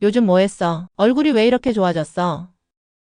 요즘 뭐 했어? 얼굴이 왜 이렇게 좋아졌어?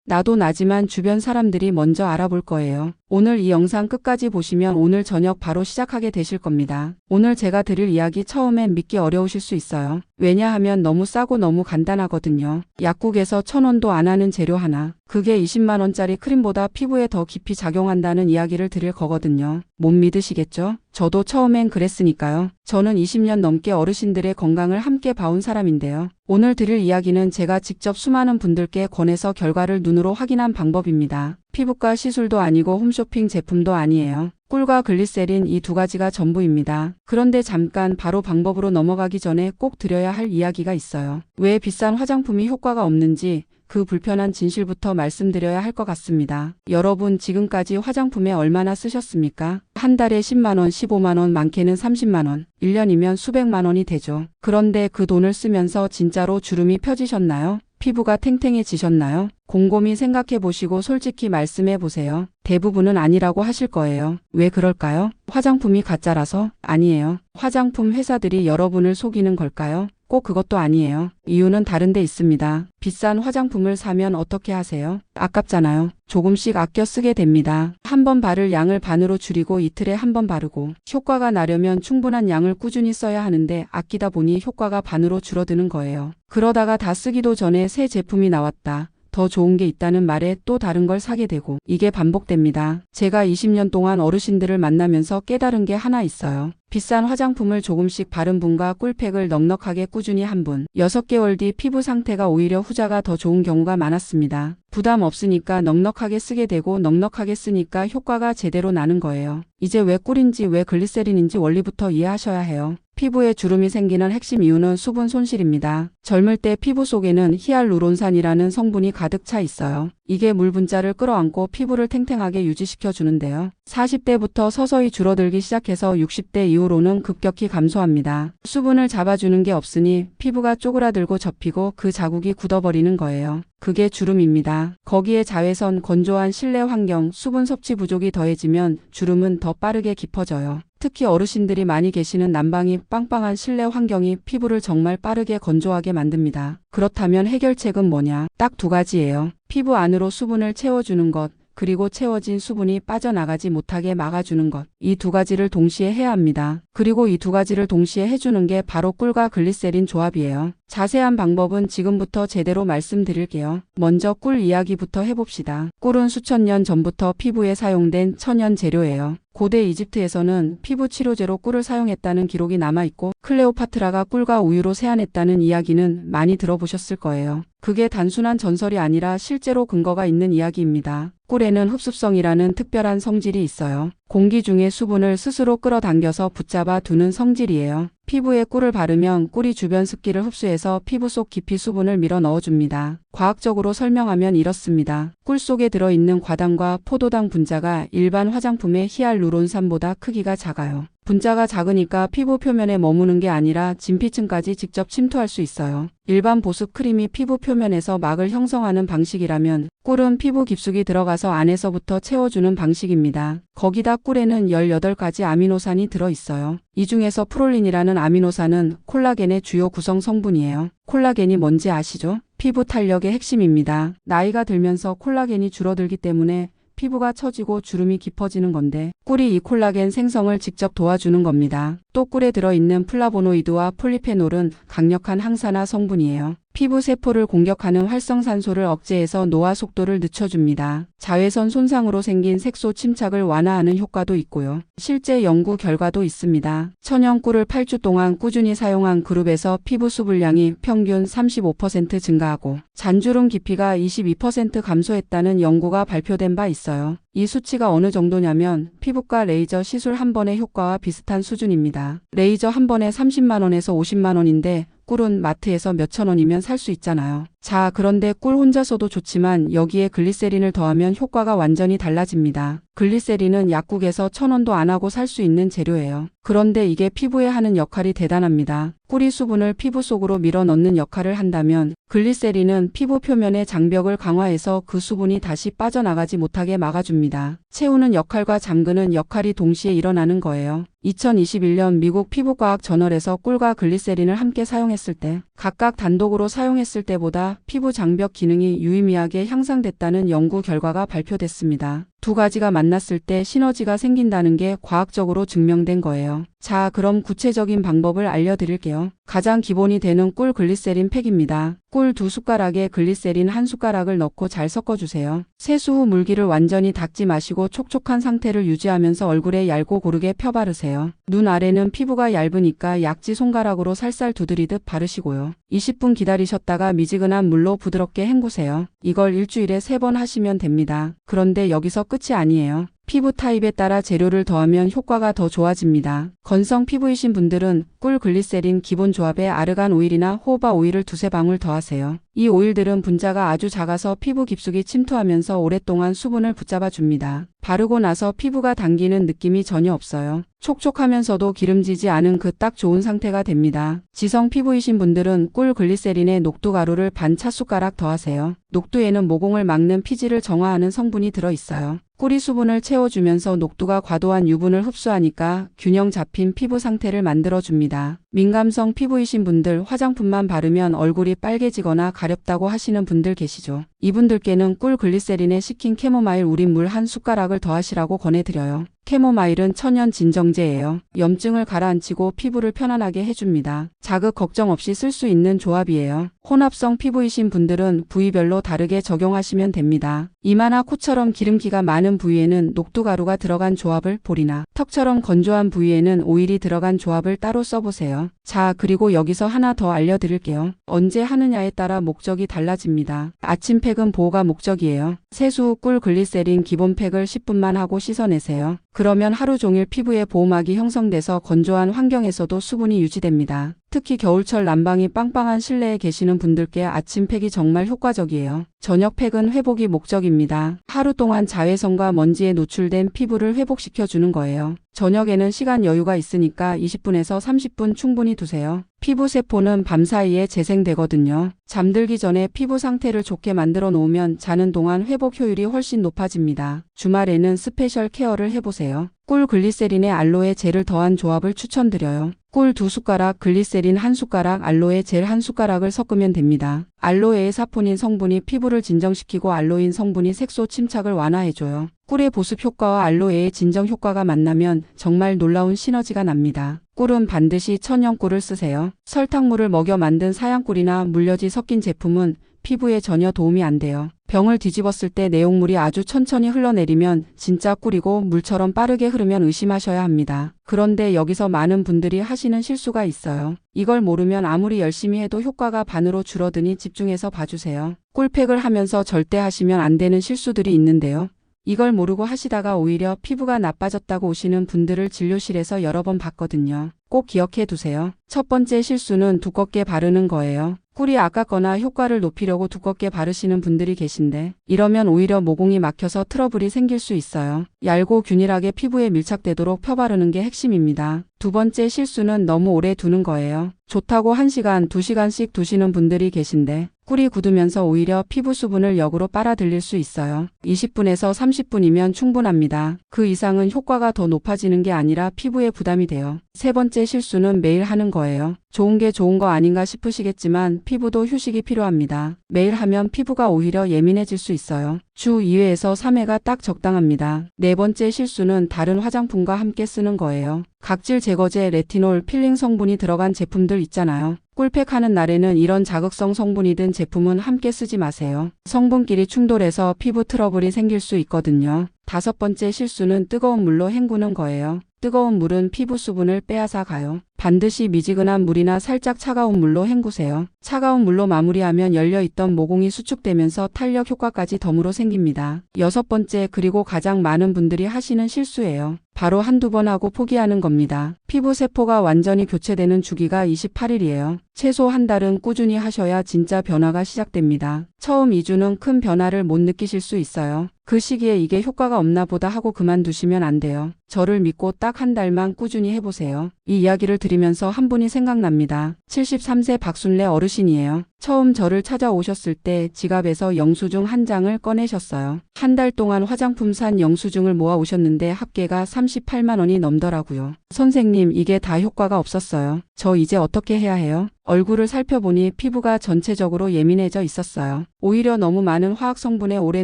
나도 나지만 주변 사람들이 먼저 알아볼 거예요. 오늘 이 영상 끝까지 보시면 오늘 저녁 바로 시작하게 되실 겁니다. 오늘 제가 드릴 이야기 처음엔 믿기 어려우실 수 있어요. 왜냐하면 너무 싸고 너무 간단하거든요. 약국에서 1,000원도 안 하는 재료 하나. 그게 20만 원짜리 크림보다 피부에 더 깊이 작용한다는 이야기를 드릴 거거든요. 못 믿으시겠죠? 저도 처음엔 그랬으니까요. 저는 20년 넘게 어르신들의 건강을 함께 봐온 사람인데요. 오늘 드릴 이야기는 제가 직접 수많은 분들께 권해서 결과를 눈으로 확인한 방법입니다. 피부과 시술도 아니고 홈쇼핑 제품도 아니에요. 꿀과 글리세린 이 두 가지가 전부입니다. 그런데 잠깐 바로 방법으로 넘어가기 전에 꼭 드려야 할 이야기가 있어요. 왜 비싼 화장품이 효과가 없는지 그 불편한 진실부터 말씀드려야 할 것 같습니다. 여러분 지금까지 화장품에 얼마나 쓰셨습니까? 한 달에 10만 원, 15만 원, 많게는 30만 원, 1년이면 수백만 원이 되죠. 그런데 그 돈을 쓰면서 진짜로 주름이 펴지셨나요? 피부가 탱탱해지셨나요? 곰곰이 생각해 보시고 솔직히 말씀해 보세요. 대부분은 아니라고 하실 거예요. 왜 그럴까요? 화장품이 가짜라서? 아니에요. 화장품 회사들이 여러분을 속이는 걸까요? 꼭 그것도 아니에요. 이유는 다른 데 있습니다. 비싼 화장품을 사면 어떻게 하세요? 아깝잖아요. 조금씩 아껴 쓰게 됩니다. 한 번 바를 양을 반으로 줄이고 이틀에 한 번 바르고 효과가 나려면 충분한 양을 꾸준히 써야 하는데 아끼다 보니 효과가 반으로 줄어드는 거예요. 그러다가 다 쓰기도 전에 새 제품이 나왔다. 더 좋은 게 있다는 말에 또 다른 걸 사게 되고 이게 반복됩니다. 제가 20년 동안 어르신들을 만나면서 깨달은 게 하나 있어요. 비싼 화장품을 조금씩 바른 분과 꿀팩을 넉넉하게 꾸준히 한 분, 6개월 뒤 피부 상태가 오히려 후자가 더 좋은 경우가 많았습니다. 부담 없으니까 넉넉하게 쓰게 되고 넉넉하게 쓰니까 효과가 제대로 나는 거예요. 이제 왜 꿀인지 왜 글리세린인지 원리부터 이해하셔야 해요. 피부에 주름이 생기는 핵심 이유는 수분 손실입니다. 젊을 때 피부 속에는 히알루론산이라는 성분이 가득 차 있어요. 이게 물 분자를 끌어안고 피부를 탱탱하게 유지시켜 주는데요. 40대부터 서서히 줄어들기 시작해서 60대 이후로는 급격히 감소합니다. 수분을 잡아주는 게 없으니 피부가 쪼그라들고 접히고 그 자국이 굳어버리는 거예요. 그게 주름입니다. 거기에 자외선, 건조한 실내 환경, 수분 섭취 부족이 더해지면 주름은 더 빠르게 깊어져요. 특히 어르신들이 많이 계시는 난방이 빵빵한 실내 환경이 피부를 정말 빠르게 건조하게 만듭니다. 그렇다면 해결책은 뭐냐? 딱 두 가지예요. 피부 안으로 수분을 채워주는 것, 그리고 채워진 수분이 빠져나가지 못하게 막아주는 것. 이 두 가지를 동시에 해야 합니다. 그리고 이 두 가지를 동시에 해주는 게 바로 꿀과 글리세린 조합이에요. 자세한 방법은 지금부터 제대로 말씀드릴게요. 먼저 꿀 이야기부터 해봅시다. 꿀은 수천 년 전부터 피부에 사용된 천연 재료예요. 고대 이집트에서는 피부 치료제로 꿀을 사용했다는 기록이 남아있고 클레오파트라가 꿀과 우유로 세안했다는 이야기는 많이 들어보셨을 거예요. 그게 단순한 전설이 아니라 실제로 근거가 있는 이야기입니다. 꿀에는 흡수성이라는 특별한 성질이 있어요. 공기 중의 수분을 스스로 끌어당겨서 붙잡아 두는 성질이에요. 피부에 꿀을 바르면 꿀이 주변 습기를 흡수해서 피부 속 깊이 수분을 밀어 넣어줍니다. 과학적으로 설명하면 이렇습니다. 꿀 속에 들어있는 과당과 포도당 분자가 일반 화장품의 히알루론산보다 크기가 작아요. 분자가 작으니까 피부 표면에 머무는 게 아니라 진피층까지 직접 침투할 수 있어요. 일반 보습 크림이 피부 표면에서 막을 형성하는 방식이라면 꿀은 피부 깊숙이 들어가서 안에서부터 채워주는 방식입니다. 거기다 꿀에는 18가지 아미노산이 들어있어요. 이 중에서 프롤린이라는 아미노산은 콜라겐의 주요 구성 성분이에요. 콜라겐이 뭔지 아시죠? 피부 탄력의 핵심입니다. 나이가 들면서 콜라겐이 줄어들기 때문에 피부가 처지고 주름이 깊어지는 건데 꿀이 이 콜라겐 생성을 직접 도와주는 겁니다. 또 꿀에 들어있는 플라보노이드와 폴리페놀은 강력한 항산화 성분이에요. 피부 세포를 공격하는 활성산소를 억제해서 노화 속도를 늦춰줍니다. 자외선 손상으로 생긴 색소 침착을 완화하는 효과도 있고요. 실제 연구 결과도 있습니다. 천연 꿀을 8주 동안 꾸준히 사용한 그룹에서 피부 수분량이 평균 35% 증가하고 잔주름 깊이가 22% 감소했다는 연구가 발표된 바 있어요. 이 수치가 어느 정도냐면 피부과 레이저 시술 한 번의 효과와 비슷한 수준입니다. 레이저 한 번에 30만 원에서 50만 원인데 꿀은 마트에서 몇천 원이면 살 수 있잖아요. 자, 그런데 꿀 혼자서도 좋지만 여기에 글리세린을 더하면 효과가 완전히 달라집니다. 글리세린은 약국에서 1,000원도 안 하고 살 수 있는 재료예요. 그런데 이게 피부에 하는 역할이 대단합니다. 꿀이 수분을 피부 속으로 밀어 넣는 역할을 한다면 글리세린은 피부 표면의 장벽을 강화해서 그 수분이 다시 빠져나가지 못하게 막아줍니다. 채우는 역할과 잠그는 역할이 동시에 일어나는 거예요. 2021년 미국 피부과학 저널에서 꿀과 글리세린을 함께 사용했을 때 각각 단독으로 사용했을 때보다 피부 장벽 기능이 유의미하게 향상됐다는 연구 결과가 발표됐습니다. 두 가지가 만났을 때 시너지가 생긴다는 게 과학적으로 증명된 거예요. 자, 그럼 구체적인 방법을 알려드릴게요. 가장 기본이 되는 꿀 글리세린 팩입니다. 꿀 2숟가락에 글리세린 1숟가락을 넣고 잘 섞어주세요. 세수 후 물기를 완전히 닦지 마시고 촉촉한 상태를 유지하면서 얼굴에 얇고 고르게 펴바르세요. 눈 아래는 피부가 얇으니까 약지 손가락으로 살살 두드리듯 바르시고요. 20분 기다리셨다가 미지근한 물로 부드럽게 헹구세요. 이걸 일주일에 3번 하시면 됩니다. 그런데 여기서 끝이 아니에요. 피부 타입에 따라 재료를 더하면 효과가 더 좋아집니다. 건성 피부이신 분들은 꿀 글리세린 기본 조합에 아르간 오일이나 호호바 오일을 2-3방울 더하세요. 이 오일들은 분자가 아주 작아서 피부 깊숙이 침투하면서 오랫동안 수분을 붙잡아 줍니다. 바르고 나서 피부가 당기는 느낌이 전혀 없어요. 촉촉하면서도 기름지지 않은 그 딱 좋은 상태가 됩니다. 지성 피부이신 분들은 꿀 글리세린에 녹두 가루를 반 차숟가락 더하세요. 녹두에는 모공을 막는 피지를 정화하는 성분이 들어있어요. 꿀이 수분을 채워주면서 녹두가 과도한 유분을 흡수하니까 균형 잡힌 피부 상태를 만들어줍니다. 민감성 피부이신 분들 화장품만 바르면 얼굴이 빨개지거나 가렵다고 하시는 분들 계시죠. 이분들께는 꿀 글리세린에 식힌 캐모마일 우린 물 1숟가락을 더하시라고 권해드려요. 캐모마일은 천연 진정제예요. 염증을 가라앉히고 피부를 편안하게 해줍니다. 자극 걱정 없이 쓸 수 있는 조합이에요. 혼합성 피부이신 분들은 부위별로 다르게 적용하시면 됩니다. 이마나 코처럼 기름기가 많은 부위에는 녹두가루가 들어간 조합을 볼이나 턱처럼 건조한 부위에는 오일이 들어간 조합을 따로 써보세요. 자, 그리고 여기서 하나 더 알려드릴게요. 언제 하느냐에 따라 목적이 달라집니다. 아침 팩은 보호가 목적이에요. 세수 후 꿀 글리세린 기본 팩을 10분만 하고 씻어내세요. 그러면 하루 종일 피부에 보호막이 형성돼서 건조한 환경에서도 수분이 유지됩니다. 특히 겨울철 난방이 빵빵한 실내에 계시는 분들께 아침 팩이 정말 효과적이에요. 저녁 팩은 회복이 목적입니다. 하루 동안 자외선과 먼지에 노출된 피부를 회복시켜주는 거예요. 저녁에는 시간 여유가 있으니까 20분에서 30분 충분히 두세요. 피부 세포는 밤사이에 재생되거든요. 잠들기 전에 피부 상태를 좋게 만들어 놓으면 자는 동안 회복 효율이 훨씬 높아집니다. 주말에는 스페셜 케어를 해보세요. 꿀 글리세린에 알로에 젤을 더한 조합을 추천드려요. 꿀 2숟가락, 글리세린 1숟가락, 알로에 젤 1숟가락을 섞으면 됩니다. 알로에의 사포닌 성분이 피부를 진정시키고 알로인 성분이 색소 침착을 완화해줘요. 꿀의 보습 효과와 알로에의 진정 효과가 만나면 정말 놀라운 시너지가 납니다. 꿀은 반드시 천연 꿀을 쓰세요. 설탕물을 먹여 만든 사양꿀이나 물엿이 섞인 제품은 피부에 전혀 도움이 안 돼요. 병을 뒤집었을 때 내용물이 아주 천천히 흘러내리면 진짜 꿀이고 물처럼 빠르게 흐르면 의심하셔야 합니다. 그런데 여기서 많은 분들이 하시는 실수가 있어요. 이걸 모르면 아무리 열심히 해도 효과가 반으로 줄어드니 집중해서 봐주세요. 꿀팩을 하면서 절대 하시면 안 되는 실수들이 있는데요. 이걸 모르고 하시다가 오히려 피부가 나빠졌다고 오시는 분들을 진료실에서 여러 번 봤거든요. 꼭 기억해 두세요. 첫 번째 실수는 두껍게 바르는 거예요. 꿀이 아깝거나 효과를 높이려고 두껍게 바르시는 분들이 계신데 이러면 오히려 모공이 막혀서 트러블이 생길 수 있어요. 얇고 균일하게 피부에 밀착되도록 펴바르는 게 핵심입니다. 두 번째 실수는 너무 오래 두는 거예요. 좋다고 1시간, 2시간씩 두시는 분들이 계신데 꿀이 굳으면서 오히려 피부 수분을 역으로 빨아들일 수 있어요. 20분에서 30분이면 충분합니다. 그 이상은 효과가 더 높아지는 게 아니라 피부에 부담이 돼요. 세 번째 실수는 매일 하는 거예요. 좋은 게 좋은 거 아닌가 싶으시겠지만 피부도 휴식이 필요합니다. 매일 하면 피부가 오히려 예민해질 수 있어요. 주 2회에서 3회가 딱 적당합니다. 네 번째 실수는 다른 화장품과 함께 쓰는 거예요. 각질 제거제, 레티놀, 필링 성분이 들어간 제품들 있잖아요. 꿀팩 하는 날에는 이런 자극성 성분이 든 제품은 함께 쓰지 마세요. 성분끼리 충돌해서 피부 트러블이 생길 수 있거든요. 다섯 번째 실수는 뜨거운 물로 헹구는 거예요. 뜨거운 물은 피부 수분을 빼앗아 가요. 반드시 미지근한 물이나 살짝 차가운 물로 헹구세요. 차가운 물로 마무리하면 열려있던 모공이 수축되면서 탄력 효과까지 덤으로 생깁니다. 여섯 번째, 그리고 가장 많은 분들이 하시는 실수예요. 바로 한두 번 하고 포기하는 겁니다. 피부 세포가 완전히 교체되는 주기가 28일이에요. 최소 한 달은 꾸준히 하셔야 진짜 변화가 시작됩니다. 처음 2주는 큰 변화를 못 느끼실 수 있어요. 그 시기에 이게 효과가 없나 보다 하고 그만두시면 안 돼요. 저를 믿고 딱 한 달만 꾸준히 해보세요. 이 이야기를 들으면서 한 분이 생각납니다. 73세 박순례 어르신이에요. 처음 저를 찾아오셨을 때 지갑에서 영수증 한 장을 꺼내셨어요. 한 달 동안 화장품 산 영수증을 모아 오셨는데 합계가 38만 원이 넘더라고요. 선생님, 이게 다 효과가 없었어요. 저 이제 어떻게 해야 해요? 얼굴을 살펴보니 피부가 전체적으로 예민해져 있었어요. 오히려 너무 많은 화학 성분에 오래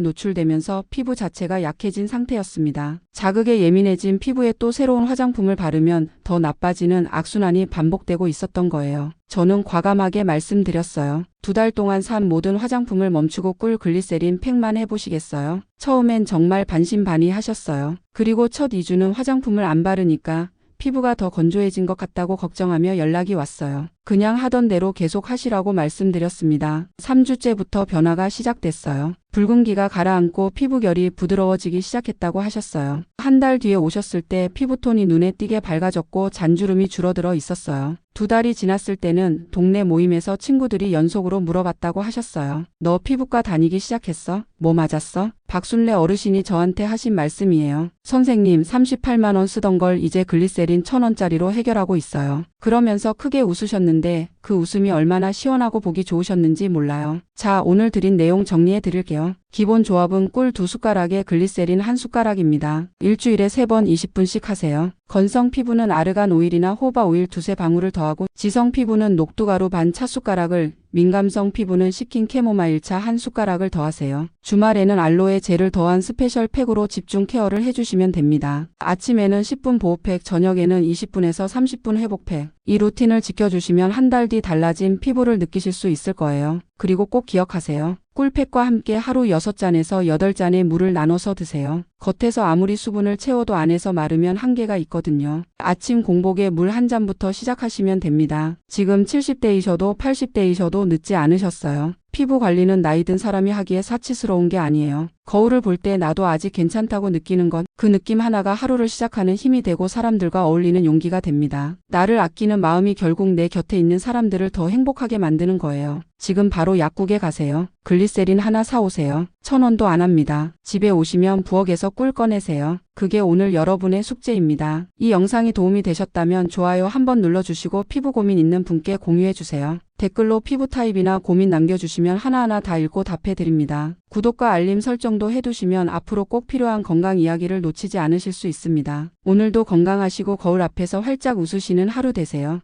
노출되면서 피부 자체가 약해진 상태였습니다. 자극에 예민해진 피부에 또 새로운 화장품을 바르면 더 나빠지는 악순환이 반복되고 있었던 거예요. 저는 과감하게 말씀드렸어요. 2달 동안 산 모든 화장품을 멈추고 꿀 글리세린 팩만 해보시겠어요? 처음엔 정말 반신반의하셨어요. 그리고 첫 2주는 화장품을 안 바르니까 피부가 더 건조해진 것 같다고 걱정하며 연락이 왔어요. 그냥 하던 대로 계속 하시라고 말씀드렸습니다. 3주째부터 변화가 시작됐어요. 붉은기가 가라앉고 피부결이 부드러워지기 시작했다고 하셨어요. 한 달 뒤에 오셨을 때 피부톤이 눈에 띄게 밝아졌고 잔주름이 줄어들어 있었어요. 2달이 지났을 때는 동네 모임에서 친구들이 연속으로 물어봤다고 하셨어요. 너 피부과 다니기 시작했어? 뭐 맞았어? 박순례 어르신이 저한테 하신 말씀이에요. 선생님, 38만 원 쓰던 걸 이제 글리세린 1,000원짜리로 해결하고 있어요. 그러면서 크게 웃으셨는데 그 웃음이 얼마나 시원하고 보기 좋으셨는지 몰라요. 자, 오늘 드린 내용 정리해 드릴게요. 기본 조합은 꿀 2숟가락에 글리세린 1숟가락입니다. 일주일에 3번 20분씩 하세요. 건성 피부는 아르간 오일이나 호바 오일 2-3방울을 더하고, 지성 피부는 녹두가루 반 차숟가락을, 민감성 피부는 식힌 캐모마일차 1숟가락을 더하세요. 주말에는 알로에 젤을 더한 스페셜 팩으로 집중 케어를 해주시면 됩니다. 아침에는 10분 보호팩, 저녁에는 20분에서 30분 회복팩. 이 루틴을 지켜주시면 한 달 뒤 달라진 피부를 느끼실 수 있을 거예요. 그리고 꼭 기억하세요. 꿀팩과 함께 하루 6잔에서 8잔의 물을 나눠서 드세요. 겉에서 아무리 수분을 채워도 안에서 마르면 한계가 있거든요. 아침 공복에 물 한 잔부터 시작하시면 됩니다. 지금 70대이셔도 80대이셔도 늦지 않으셨어요. 피부 관리는 나이 든 사람이 하기에 사치스러운 게 아니에요. 거울을 볼 때 나도 아직 괜찮다고 느끼는 것, 그 느낌 하나가 하루를 시작하는 힘이 되고 사람들과 어울리는 용기가 됩니다. 나를 아끼는 마음이 결국 내 곁에 있는 사람들을 더 행복하게 만드는 거예요. 지금 바로 약국에 가세요. 글리세린 하나 사오세요. 1,000원도 안 합니다. 집에 오시면 부엌에서 꿀 꺼내세요. 그게 오늘 여러분의 숙제입니다. 이 영상이 도움이 되셨다면 좋아요 한번 눌러주시고 피부 고민 있는 분께 공유해주세요. 댓글로 피부 타입이나 고민 남겨주시면 하나하나 다 읽고 답해드립니다. 구독과 알림 설정도 해두시면 앞으로 꼭 필요한 건강 이야기를 놓치지 않으실 수 있습니다. 오늘도 건강하시고 거울 앞에서 활짝 웃으시는 하루 되세요.